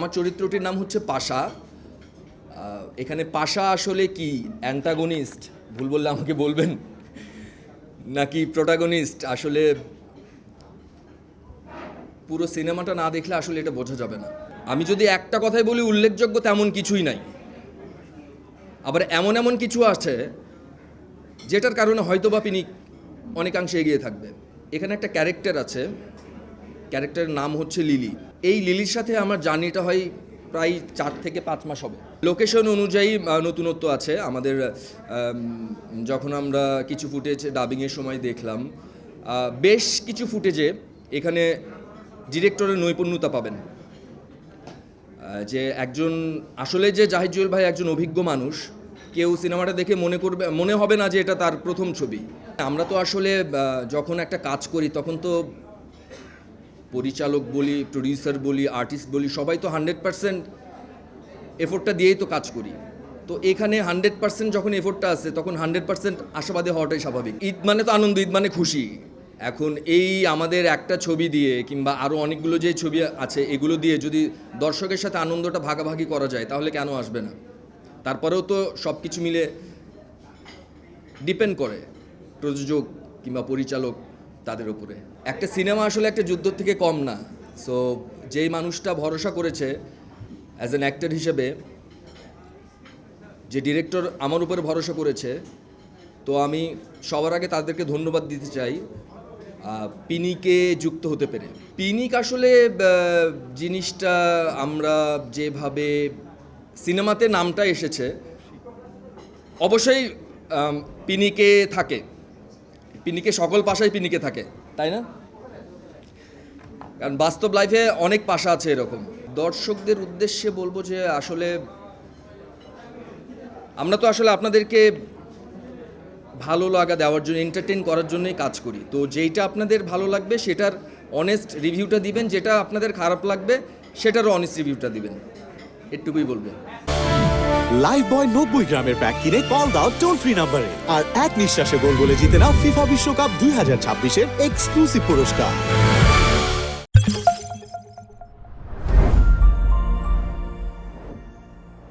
আমার চরিত্রটির নাম হচ্ছে পাশা। এখানে পাশা আসলে কি অ্যান্টাগনিস্ট, ভুল বললে আমাকে বলবেন, নাকি প্রোটাগনিস্ট, আসলে পুরো সিনেমাটা না দেখলে আসলে এটা বোঝা যাবে না। আমি যদি একটা কথাই বলি, উল্লেখযোগ্য তেমন কিছুই নাই, আবার এমন এমন কিছু আছে যেটার কারণে হয়তো বা পিনিক অনেকাংশে এগিয়ে থাকবে। এখানে একটা ক্যারেক্টার আছে, ক্যারেক্টারের নাম হচ্ছে লিলি। এই লিলির সাথে আমার জার্নিটা হয় প্রায় 4 থেকে 5 মাস হবে। লোকেশন অনুযায়ী নতুনত্ব আছে আমাদের। যখন আমরা কিছু ফুটেজ ডাবিংয়ের সময় দেখলাম, বেশ কিছু ফুটেজে এখানে ডিরেক্টরের নৈপুণ্যতা পাবেন। যে একজন আসলে যে জাহিদ জুয়েল ভাই একজন অভিজ্ঞ মানুষ, কেউ সিনেমাটা দেখে মনে হবে না যে এটা তার প্রথম ছবি। আমরা তো আসলে যখন একটা কাজ করি তখন তো পরিচালক বলি, প্রডিউসার বলি, আর্টিস্ট বলি, সবাই তো 100% এফোর্টটা দিয়েই তো কাজ করি। তো এখানে 100% যখন এফোর্টটা আছে তখন 100% আশাবাদী হওয়াটাই স্বাভাবিক। ঈদ মানে তো আনন্দ, ঈদ মানে খুশি। এখন এই আমাদের একটা ছবি দিয়ে কিংবা আরও অনেকগুলো যে ছবি আছে এগুলো দিয়ে যদি দর্শকের সাথে আনন্দটা ভাগাভাগি করা যায় তাহলে কেন আসবে না? তারপরেও তো সব কিছু মিলে ডিপেন্ড করে প্রযোজক কিংবা পরিচালক তাদের উপরে। একটা সিনেমা আসলে একটা যুদ্ধ থেকে কম না। সো যেই মানুষটা ভরসা করেছে অ্যাজ অ্যান অ্যাক্টর হিসেবে, যে ডিরেক্টর আমার উপরে ভরসা করেছে, তো আমি সবার আগে তাদেরকে ধন্যবাদ দিতে চাই পিনিকে যুক্ত হতে পেরে। পিনিক আসলে জিনিসটা আমরা যেভাবে সিনেমাতে নামটা এসেছে, অবশ্যই পিনিকে থাকে, পিনিকে সকল পাশাই পিনিকে থাকে, তাই না? কারণ বাস্তব লাইফে অনেক পাশা আছে এরকম। দর্শকদের উদ্দেশ্যে বলবো যে আসলে আমরা তো আসলে আপনাদেরকে ভালো লাগা দেওয়ার জন্য, এন্টারটেইন করার জন্যই কাজ করি। তো যেইটা আপনাদের ভালো লাগবে সেটার অনেস্ট রিভিউটা দিবেন, যেটা আপনাদের খারাপ লাগবে সেটারও অনেস্ট রিভিউটা দিবেন, এটুকুই বলবো। লাইফবয় 90 গ্রামের প্যাক কিনে কল দাও টোল ফ্রি নম্বরে, আর এক নিঃশ্বাসে গোল বলে জিতে নাও ফিফা বিশ্বকাপ 2026-এর এক্সক্লুসিভ পুরস্কার।